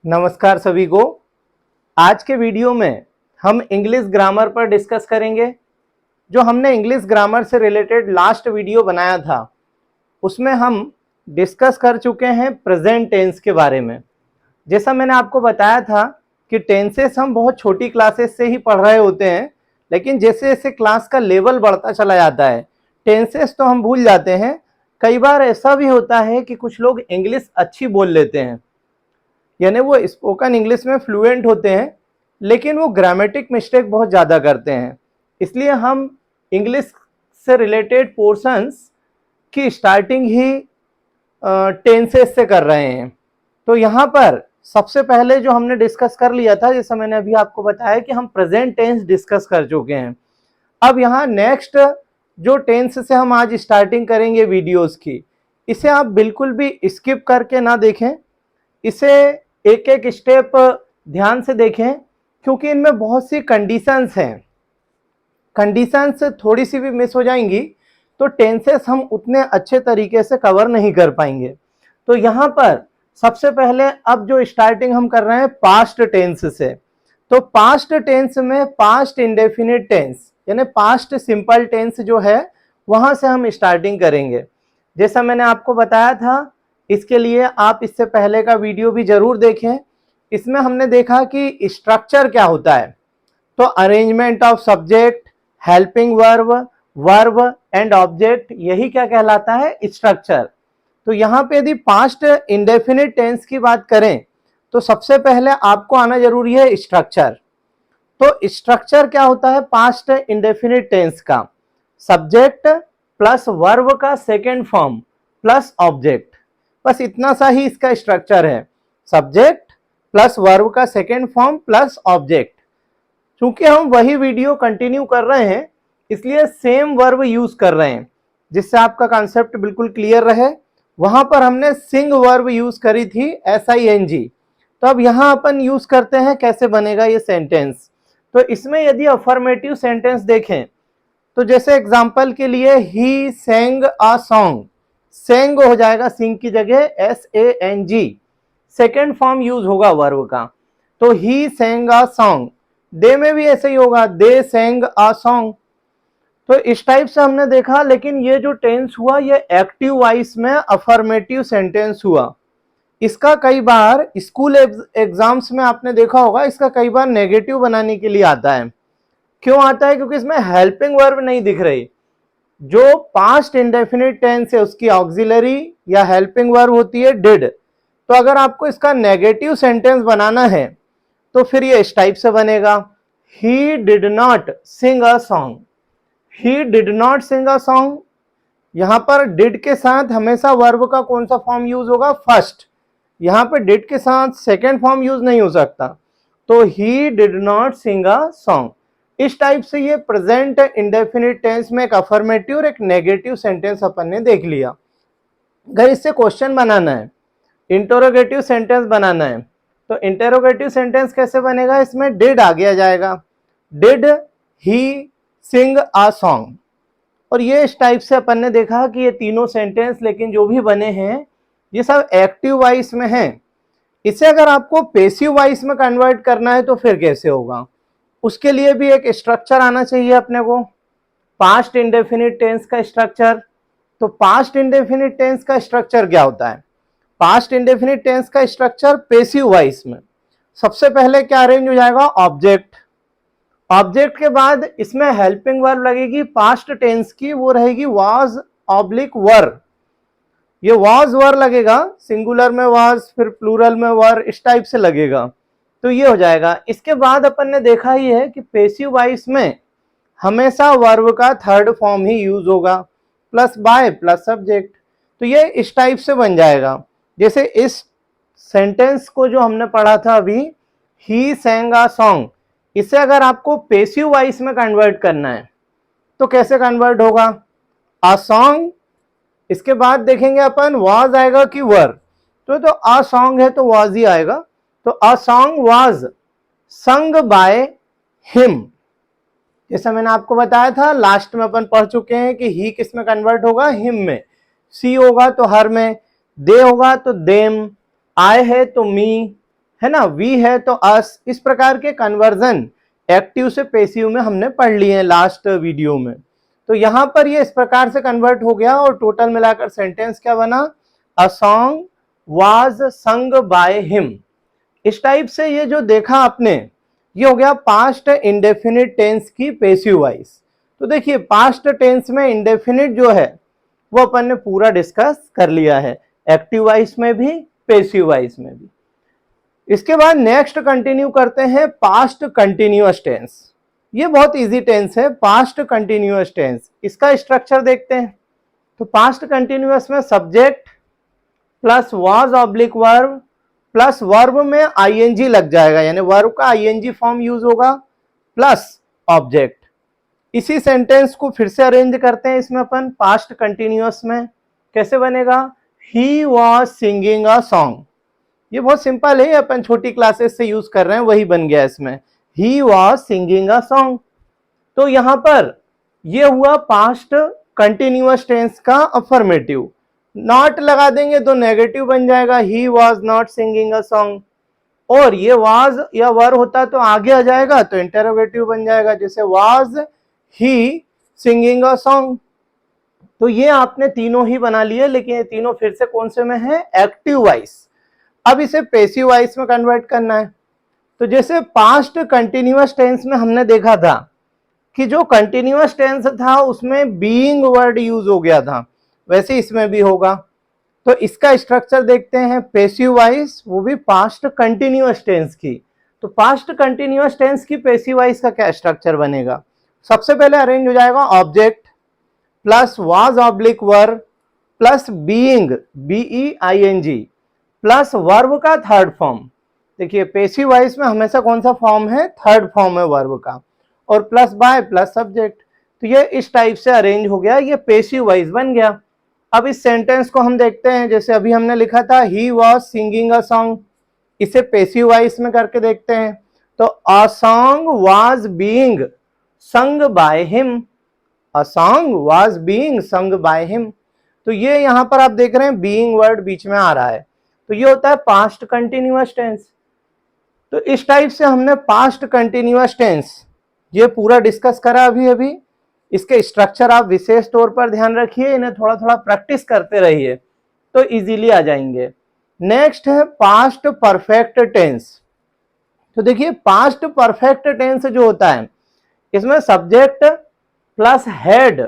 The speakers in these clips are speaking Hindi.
नमस्कार सभी को। आज के वीडियो में हम इंग्लिश ग्रामर पर डिस्कस करेंगे। जो हमने इंग्लिश ग्रामर से रिलेटेड लास्ट वीडियो बनाया था उसमें हम डिस्कस कर चुके हैं प्रेजेंट टेंस के बारे में। जैसा मैंने आपको बताया था कि टेंसेस हम बहुत छोटी क्लासेस से ही पढ़ रहे होते हैं, लेकिन जैसे जैसे क्लास का लेवल बढ़ता चला जाता है टेंसेस तो हम भूल जाते हैं। कई बार ऐसा भी होता है कि कुछ लोग इंग्लिश अच्छी बोल लेते हैं, यानी वो स्पोकन इंग्लिश में फ्लुएंट होते हैं, लेकिन वो ग्रामेटिक मिस्टेक बहुत ज़्यादा करते हैं। इसलिए हम इंग्लिश से रिलेटेड पोर्शंस की स्टार्टिंग ही टेंसेस से कर रहे हैं। तो यहाँ पर सबसे पहले जो हमने डिस्कस कर लिया था, जैसा मैंने अभी आपको बताया कि हम प्रेजेंट टेंस डिस्कस कर चुके हैं। अब यहाँ नेक्स्ट जो टेंस से हम आज स्टार्टिंग करेंगे वीडियोस की, इसे आप बिल्कुल भी स्किप करके ना देखें, इसे एक एक स्टेप ध्यान से देखें, क्योंकि इनमें बहुत सी कंडीशंस हैं। कंडीशंस थोड़ी सी भी मिस हो जाएंगी तो टेंसेस हम उतने अच्छे तरीके से कवर नहीं कर पाएंगे। तो यहाँ पर सबसे पहले अब जो स्टार्टिंग हम कर रहे हैं पास्ट टेंस से। तो पास्ट टेंस में पास्ट इंडेफिनिट टेंस यानी पास्ट सिंपल टेंस जो है वहां से हम स्टार्टिंग करेंगे। जैसा मैंने आपको बताया था, इसके लिए आप इससे पहले का वीडियो भी जरूर देखें। इसमें हमने देखा कि स्ट्रक्चर क्या होता है। तो arrangement of subject, helping verb, verb and object, यही क्या कहलाता है, स्ट्रक्चर। तो यहाँ पे यदि पास्ट इंडेफिनिट टेंस की बात करें तो सबसे पहले आपको आना जरूरी है स्ट्रक्चर। तो स्ट्रक्चर क्या होता है पास्ट इंडेफिनिट टेंस का? सब्जेक्ट प्लस वर्ब का सेकेंड फॉर्म प्लस ऑब्जेक्ट, बस इतना सा ही इसका स्ट्रक्चर है। सब्जेक्ट प्लस वर्ब का सेकेंड फॉर्म प्लस ऑब्जेक्ट। चूंकि हम वही वीडियो कंटिन्यू कर रहे हैं इसलिए सेम वर्ब यूज कर रहे हैं, जिससे आपका कॉन्सेप्ट बिल्कुल क्लियर रहे। वहां पर हमने सिंग वर्ब यूज करी थी, SING। तो अब यहां अपन यूज करते हैं, कैसे बनेगा ये सेंटेंस। तो इसमें यदि अफर्मेटिव सेंटेंस देखें तो जैसे एग्जांपल के लिए ही सेंग अ सॉन्ग, सेंग हो जाएगा सिंग की जगह SANG, सेकेंड फॉर्म यूज होगा वर्ब का। तो ही सेंग अ सॉन्ग, दे में भी ऐसे ही होगा, दे सेंग अ सॉन्ग। तो इस टाइप से हमने देखा, लेकिन ये जो टेंस हुआ ये एक्टिव वॉइस में अफर्मेटिव सेंटेंस हुआ। इसका कई बार स्कूल एग्जाम्स में आपने देखा होगा, इसका कई बार नेगेटिव बनाने के लिए आता है। क्यों आता है? क्योंकि इसमें हेल्पिंग वर्ब नहीं दिख रही। जो पास्ट इंडेफिनिट टेंस है उसकी ऑक्सिलरी या हेल्पिंग वर्ब होती है डिड। तो अगर आपको इसका नेगेटिव सेंटेंस बनाना है तो फिर ये इस टाइप से बनेगा, he did not sing a song. He did not sing a song, यहां पर डिड के साथ हमेशा वर्ब का कौन सा फॉर्म यूज होगा? फर्स्ट। यहां पर डिड के साथ सेकेंड फॉर्म यूज नहीं हो सकता। तो he did not sing a song. इस टाइप से ये प्रेजेंट इंडेफिनिट टेंस में एक अफर्मेटिव और एक नेगेटिव सेंटेंस अपन ने देख लिया। अगर इससे क्वेश्चन बनाना है, इंटरोगेटिव सेंटेंस बनाना है, तो इंटरोगेटिव सेंटेंस कैसे बनेगा? इसमें डिड आ गया जाएगा, did he Singh a song. और ये इस टाइप से अपन ने देखा कि ये तीनों सेंटेंस लेकिन जो भी बने हैं ये सब एक्टिव वॉइस में हैं। इसे अगर आपको पैसिव वॉइस में कन्वर्ट करना है तो फिर कैसे होगा? उसके लिए भी एक स्ट्रक्चर आना चाहिए अपने को, पास्ट इंडेफिनिट टेंस का स्ट्रक्चर। तो पास्ट इंडेफिनिट टेंस का स्ट्रक्चर क्या होता है? पास्ट इंडेफिनिट टेंस का स्ट्रक्चर पैसिव वॉइस में सबसे पहले क्या अरेंज हो जाएगा? ऑब्जेक्ट। ऑब्जेक्ट के बाद इसमें हेल्पिंग वर्ब लगेगी पास्ट टेंस की, वो रहेगी वाज ऑब्लिक वर। ये वाज वर लगेगा, सिंगुलर में वाज, फिर प्लूरल में वर, इस टाइप से लगेगा। तो ये हो जाएगा। इसके बाद अपन ने देखा ही है कि पैसिव वॉइस में हमेशा वर्ब का थर्ड फॉर्म ही यूज होगा, प्लस बाय प्लस सब्जेक्ट। तो ये इस टाइप से बन जाएगा। जैसे इस सेंटेंस को जो हमने पढ़ा था अभी, ही सेंग अ सॉन्ग, इसे अगर आपको पैसिव वॉइस में कन्वर्ट करना है तो कैसे कन्वर्ट होगा? अ सॉन्ग, इसके बाद देखेंगे अपन वाज आएगा कि वर। तो अ सॉन्ग है तो वाज ही आएगा। तो अ सॉन्ग वाज संग बाय हिम। जैसा मैंने आपको बताया था लास्ट में अपन पढ़ चुके हैं कि ही किस में कन्वर्ट होगा? हिम में। सी होगा तो हर में, दे होगा तो देम, आई है तो मी, है ना, वी है तो अस, इस प्रकार के कन्वर्जन एक्टिव से पेसिव में हमने पढ़ लिए हैं लास्ट वीडियो में। तो यहां पर ये इस प्रकार से कन्वर्ट हो गया और टोटल मिलाकर सेंटेंस क्या बना, अ सॉन्ग वाज संग बाय हिम। इस टाइप से ये जो देखा आपने, ये हो गया पास्ट इंडेफिनिट टेंस की पेसिव वॉइस। तो देखिए पास्ट टेंस में इंडेफिनिट जो है वो अपन ने पूरा डिस्कस कर लिया है, एक्टिव वॉइस में भी पेसिव वॉइस में भी। इसके बाद नेक्स्ट कंटिन्यू करते हैं पास्ट कंटिन्यूअस टेंस। ये बहुत इजी टेंस है, पास्ट कंटिन्यूअस टेंस। इसका स्ट्रक्चर देखते हैं। तो पास्ट कंटिन्यूअस में subject plus was oblique verb plus verb में आईएनजी लग जाएगा, यानी वर्ब का आईएनजी फॉर्म यूज होगा प्लस ऑब्जेक्ट। इसी सेंटेंस को फिर से अरेंज करते हैं इसमें अपन पास्ट कंटिन्यूअस में। कैसे बनेगा, he was singing a song. ये बहुत सिंपल है, अपन छोटी क्लासेस से यूज कर रहे हैं, वही बन गया इसमें, he was singing a song. तो यहां पर ये हुआ पास्ट कंटिन्यूअस टेंस का अफर्मेटिव। नॉट लगा देंगे तो नेगेटिव बन जाएगा, he was not singing a song. और ये वाज या वर होता तो आगे आ जाएगा तो इंटरोगेटिव बन जाएगा, जैसे was he singing a song. तो ये आपने तीनों ही बना लिए, लेकिन ये तीनों फिर से कौन से में है, एक्टिव वॉइस। अब इसे पेसिव वॉइस में कन्वर्ट करना है। तो जैसे पास्ट कंटिन्यूअस टेंस में हमने देखा था कि जो कंटिन्यूअस टेंस था उसमें बीइंग वर्ड यूज हो गया था, वैसे इसमें भी होगा। तो इसका स्ट्रक्चर देखते हैं, पेसिव वॉइस, वो भी पास्ट कंटिन्यूअस टेंस की। तो पास्ट कंटिन्यूअस टेंस की पेसिव वॉइस का क्या स्ट्रक्चर बनेगा, सबसे पहले अरेंज हो जाएगा object plus was oblique verb plus being BEING plus verb का थर्ड फॉर्म। देखिए पेसिव वॉइस में हमेशा कौन सा फॉर्म है, थर्ड फॉर्म है वर्ब का, और प्लस बाय प्लस सब्जेक्ट। तो ये इस टाइप से अरेंज हो गया, ये पेसिव वॉइस बन गया। अब इस सेंटेंस को हम देखते हैं, जैसे अभी हमने लिखा था he was singing a song, इसे पेसिव वॉइस में करके देखते हैं। तो अ सॉन्ग वाज बीइंग संग by him, a song was being संग बाय हिम। तो ये यहां पर आप देख रहे हैं बीइंग वर्ड बीच में आ रहा है, तो ये होता है पास्ट कंटिन्यूअस टेंस। तो इस टाइप से हमने पास्ट कंटिन्यूअस टेंस ये पूरा डिस्कस करा अभी अभी। इसके स्ट्रक्चर आप विशेष तौर पर ध्यान रखिए, इन्हें थोड़ा थोड़ा प्रैक्टिस करते रहिए तो इजीली आ जाएंगे। नेक्स्ट है पास्ट परफेक्ट टेंस। तो देखिए पास्ट परफेक्ट टेंस जो होता है, इसमें subject plus head,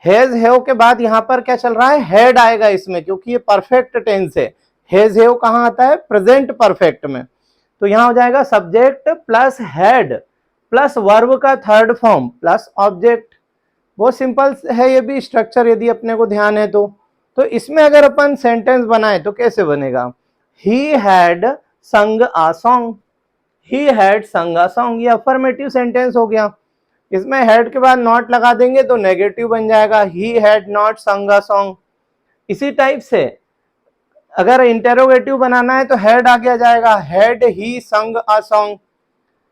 has have के बाद यहां पर क्या चल रहा है, हेड आएगा इसमें, क्योंकि ये परफेक्ट टेंस है। हैज हैव कहां आता है, प्रेजेंट परफेक्ट में। तो यहां हो जाएगा subject plus had plus verb का थर्ड फॉर्म प्लस ऑब्जेक्ट। बहुत सिंपल है ये भी स्ट्रक्चर, यदि अपने को ध्यान है तो इसमें अगर अपन सेंटेंस बनाए तो कैसे बनेगा, ही हैड संग अ सॉन्ग, ही हैड संग अ सॉन्ग, ये अफर्मेटिव सेंटेंस हो गया। इसमें हेड के बाद नॉट लगा देंगे तो नेगेटिव बन जाएगा, ही हैड नॉट संग अ सॉन्ग। इसी टाइप से अगर इंटेरोगेटिव बनाना है तो हेड आगे आ जाएगा, हैड ही संग अ सॉन्ग।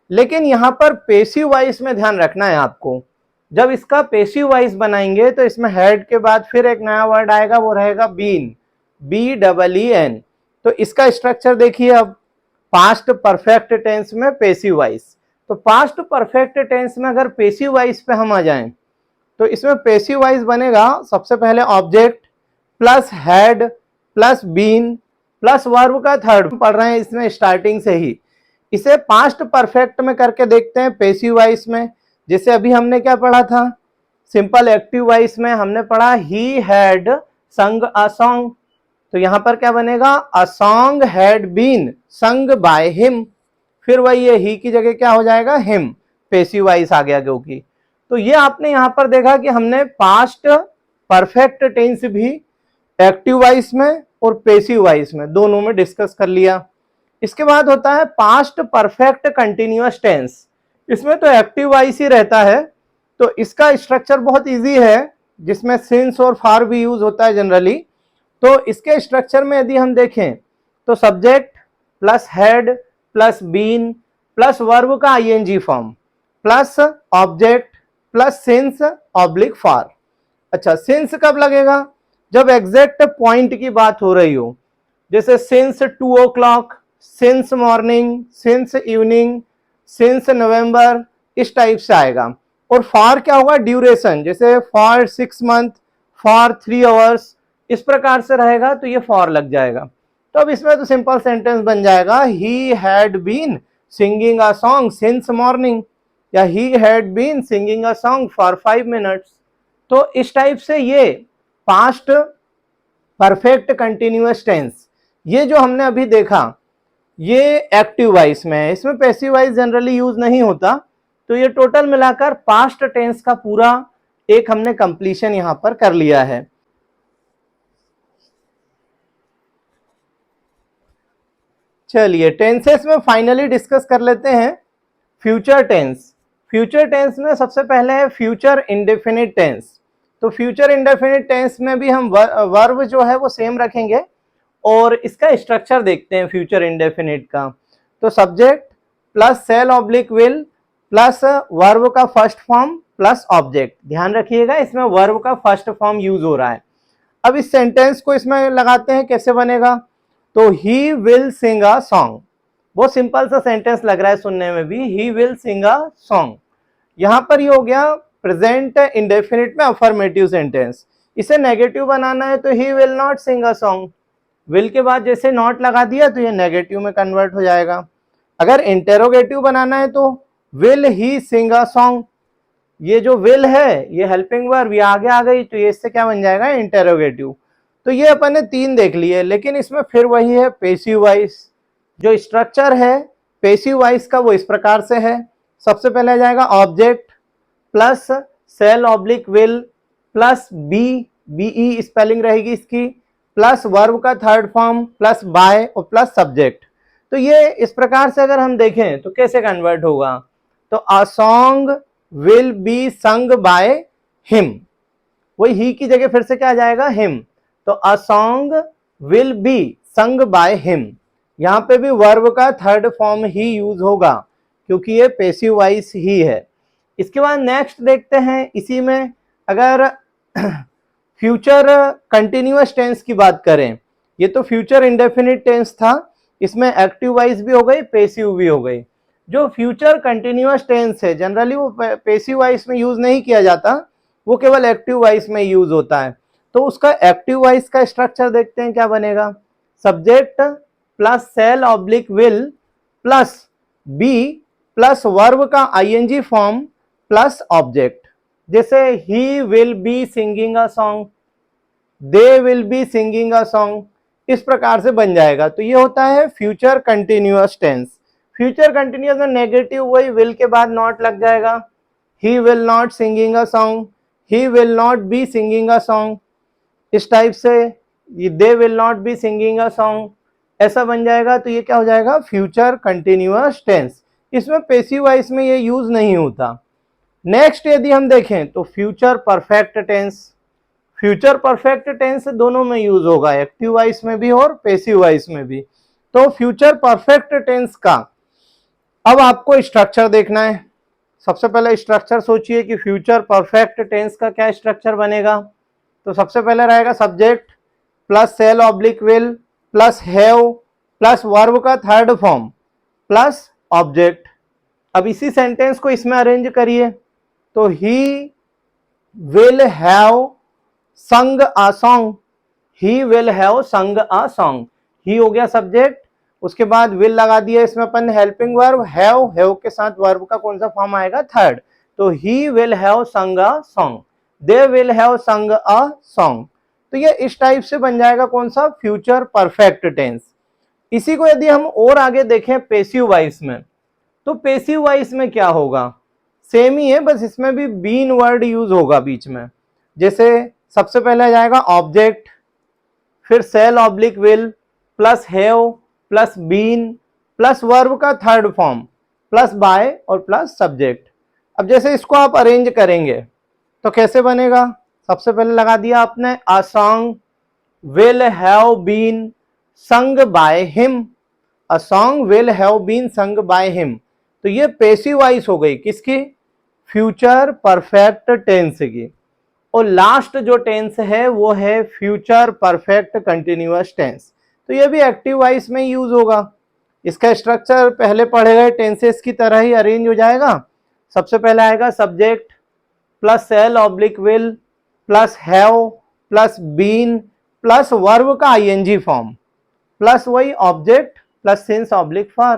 लेकिन यहां पर पेसिव वॉइस में ध्यान रखना है आपको, जब इसका पेसिव वॉइस बनाएंगे तो इसमें हेड के बाद फिर एक नया वर्ड आएगा, वो रहेगा बीन, BEEN। तो इसका स्ट्रक्चर देखिए अब, पास्ट परफेक्ट टेंस में पेसिव वॉइस। तो पास्ट परफेक्ट टेंस में अगर पेसिव वॉइस पे हम आ जाएं तो इसमें पेसिव वॉइस बनेगा, सबसे पहले object plus had plus been plus verb का थर्ड, पढ़ रहे हैं इसमें स्टार्टिंग से ही। इसे पास्ट परफेक्ट में करके देखते हैं पेसिव वॉइस में। जैसे अभी हमने क्या पढ़ा था, सिंपल एक्टिव वॉइस में हमने पढ़ा ही हैड संग अ सॉन्ग। तो यहां पर क्या बनेगा, a song had been sung by him. फिर वही है, ही की जगह क्या हो जाएगा, हिम, पेसिव वॉइस आ गया क्योंकि। तो ये आपने यहां पर देखा कि हमने पास्ट परफेक्ट टेंस भी एक्टिव वॉइस में और पेसिव वॉइस में दोनों में डिस्कस कर लिया। इसके बाद होता है पास्ट परफेक्ट कंटिन्यूअस टेंस। इसमें तो एक्टिव वॉइस ही रहता है, तो इसका स्ट्रक्चर बहुत इजी है, जिसमें सिंस और फॉर भी यूज होता है जनरली। तो इसके स्ट्रक्चर में यदि हम देखें तो subject plus had plus been plus verb का ING form plus object plus since oblique for. अच्छा सिंस कब लगेगा, जब एग्जैक्ट पॉइंट की बात हो रही हो, जैसे since 2 o'clock, since morning, since evening, since November, इस टाइप से आएगा। और फॉर क्या होगा, ड्यूरेशन, जैसे फॉर 6 मंथ, फॉर 3 आवर्स, इस प्रकार से रहेगा तो ये फॉर लग जाएगा। तो अब इसमें तो सिंपल सेंटेंस बन जाएगा, he had been singing a song since morning, या he had been singing a song for 5 minutes. तो इस टाइप से ये पास्ट परफेक्ट कंटिन्यूअस टेंस, ये जो हमने अभी देखा, ये एक्टिव वॉइस में है, इसमें पैसिव वॉइस जनरली यूज नहीं होता। तो ये टोटल मिलाकर पास्ट टेंस का पूरा एक हमने कंप्लीशन यहां पर कर लिया है। चलिए टेंसेस में फाइनली डिस्कस कर लेते हैं फ्यूचर टेंस। फ्यूचर टेंस में सबसे पहले है फ्यूचर इंडेफिनिट टेंस। तो फ्यूचर इंडेफिनिट टेंस में भी हम वर्ब जो है वो सेम रखेंगे, और इसका स्ट्रक्चर देखते हैं फ्यूचर इंडेफिनिट का। तो subject plus shall oblique will plus verb का फर्स्ट फॉर्म प्लस ऑब्जेक्ट। ध्यान रखिएगा इसमें वर्ब का फर्स्ट फॉर्म यूज हो रहा है। अब इस सेंटेंस को इसमें लगाते हैं, कैसे बनेगा। तो he will sing a song, बहुत सिंपल सा सेंटेंस लग रहा है सुनने में भी, he will sing a song. यहां पर ये हो गया प्रेजेंट इंडेफिनिट में अफर्मेटिव सेंटेंस। इसे नेगेटिव बनाना है तो he will not sing a song, will के बाद जैसे नॉट लगा दिया तो ये नेगेटिव में कन्वर्ट हो जाएगा। अगर इंटेरोगेटिव बनाना है तो will he Singh a song, ये जो विल है ये हेल्पिंग वर्ब, ये आगे आ गई तो ये इससे क्या बन जाएगा, इंटेरोगेटिव। तो ये अपन ने 3 देख लिए, लेकिन इसमें फिर वही है पेसिव वॉइस। जो स्ट्रक्चर है पेसिव वॉइस का वो इस प्रकार से है, सबसे पहले आ जाएगा object plus shall oblique will plus be spelling रहेगी इसकी, प्लस वर्ब का थर्ड फॉर्म प्लस बाय और प्लस सब्जेक्ट। तो ये इस प्रकार से अगर हम देखें तो कैसे कन्वर्ट होगा। तो अ सॉन्ग विल बी संग बाय हिम, वही ही की जगह फिर से क्या आ जाएगा, हिम। तो अ सॉन्ग विल बी संग बाय हिम, यहां पे भी वर्ब का थर्ड फॉर्म ही यूज होगा क्योंकि ये पेसिव वॉइस ही है। इसके बाद नेक्स्ट देखते हैं, इसी में अगर फ्यूचर कंटिन्यूअस टेंस की बात करें, ये तो फ्यूचर इंडेफिनिट टेंस था, इसमें एक्टिव वॉइस भी हो गई पेसिव भी हो गई। जो फ्यूचर कंटिन्यूअस टेंस है जनरली वो पेसिव वॉइस में यूज नहीं किया जाता, वो केवल एक्टिव वॉइस में यूज होता है। तो उसका एक्टिव वॉइस का स्ट्रक्चर देखते हैं क्या बनेगा। Subject plus shall oblique will plus be plus verb का आईएनजी फॉर्म प्लस ऑब्जेक्ट। जैसे he will be singing a song, they will be singing a song, इस प्रकार से बन जाएगा। तो ये होता है future continuous tense. Future continuous में नेगेटिव वही विल के बाद नॉट लग जाएगा, he will not singing a song, he will not be singing a song, इस टाइप से they will not be singing a song, ऐसा बन जाएगा। तो ये क्या हो जाएगा, फ्यूचर कंटिन्यूअस टेंस। इसमें पेसिव वॉइस में ये यूज नहीं होता। नेक्स्ट यदि हम देखें तो future perfect tense. Future perfect tense दोनों में यूज होगा, एक्टिव वॉइस में भी और पेसिव वॉइस में भी। तो फ्यूचर परफेक्ट टेंस का अब आपको स्ट्रक्चर देखना है। सबसे पहले स्ट्रक्चर सोचिए कि फ्यूचर परफेक्ट टेंस का क्या स्ट्रक्चर बनेगा। तो सबसे पहले रहेगा subject plus shall oblique will plus have plus verb का थर्ड फॉर्म प्लस ऑब्जेक्ट। अब इसी सेंटेंस को इसमें अरेंज करिए। तो ही विल हैव संग अ सॉन्ग, ही विल हैव संग अ सॉन्ग, ही हो गया सब्जेक्ट, उसके बाद विल लगा दिया इसमें अपन हेल्पिंग वर्ब, हैव के साथ वर्ब का कौन सा फॉर्म आएगा, थर्ड। तो ही विल हैव संग अ सॉन्ग, दे विल हैव संग अ सॉन्ग। तो ये इस टाइप से बन जाएगा कौन सा, फ्यूचर परफेक्ट टेंस। इसी को यदि हम और आगे देखें पेसिव वॉइस में, तो पेसिव वॉइस में क्या होगा, सेम ही है, बस इसमें भी बीन वर्ड यूज होगा बीच में। जैसे सबसे पहले आ जाएगा ऑब्जेक्ट, फिर shall oblique will plus have plus been plus verb का थर्ड फॉर्म प्लस बाय और प्लस सब्जेक्ट। अब जैसे इसको आप अरेंज करेंगे तो कैसे बनेगा। सबसे पहले लगा दिया आपने a song will have been sung by him, a song will have been sung by him. तो ये पेसिव वॉइस हो गई किसकी, फ्यूचर परफेक्ट टेंस की। और लास्ट जो टेंस है वो है फ्यूचर परफेक्ट कंटिन्यूअस टेंस। तो ये भी एक्टिव वॉइस में यूज होगा। इसका स्ट्रक्चर पहले पढ़े गए टेंसेस की तरह ही अरेंज हो जाएगा। सबसे पहले आएगा subject plus shall oblique will plus have plus been plus verb का आईएनजी फॉर्म प्लस वही object plus since oblique for.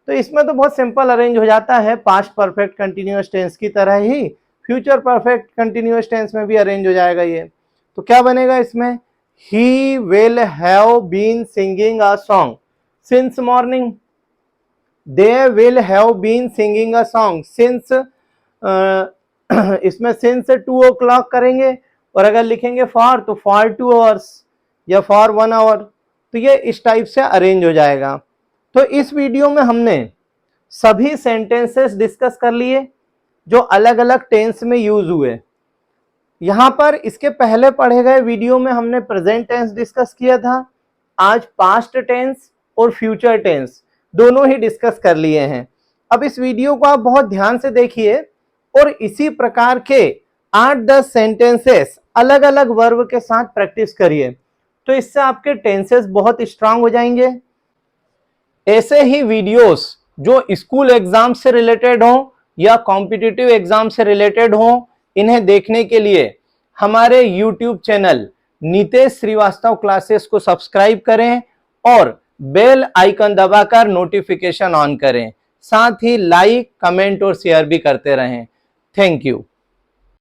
तो इसमें तो बहुत सिंपल अरेंज हो जाता है, पास्ट परफेक्ट कंटिन्यूअस टेंस की तरह ही फ्यूचर परफेक्ट कंटिन्यूअस टेंस में भी अरेंज हो जाएगा ये। तो क्या बनेगा इसमें, he will have been singing a song since morning, they will have been singing a song since, इसमें सिंस 2 o'clock करेंगे, और अगर लिखेंगे फॉर तो फॉर 2 hours या फॉर 1 hour। तो ये इस टाइप से अरेंज हो जाएगा। तो इस वीडियो में हमने सभी सेंटेंसेस डिस्कस कर लिए जो अलग अलग टेंस में यूज हुए। यहां पर इसके पहले पढ़े गए वीडियो में हमने प्रेजेंट टेंस डिस्कस किया था, आज पास्ट टेंस और फ्यूचर टेंस दोनों ही डिस्कस कर लिए हैं। अब इस वीडियो को आप बहुत ध्यान से देखिए और इसी प्रकार के 8-10 सेंटेंसेस अलग अलग वर्ब के साथ प्रैक्टिस करिए, तो इससे आपके टेंसेस बहुत स्ट्रांग हो जाएंगे। ऐसे ही वीडियोस जो स्कूल एग्जाम से रिलेटेड हो या कॉम्पिटिटिव एग्जाम से रिलेटेड हो, इन्हें देखने के लिए हमारे YouTube channel Nitesh Shrivastava classes को सब्सक्राइब करें और बेल आइकन दबाकर नोटिफिकेशन ऑन करें। साथ ही लाइक, कमेंट और शेयर भी करते रहें। Thank you.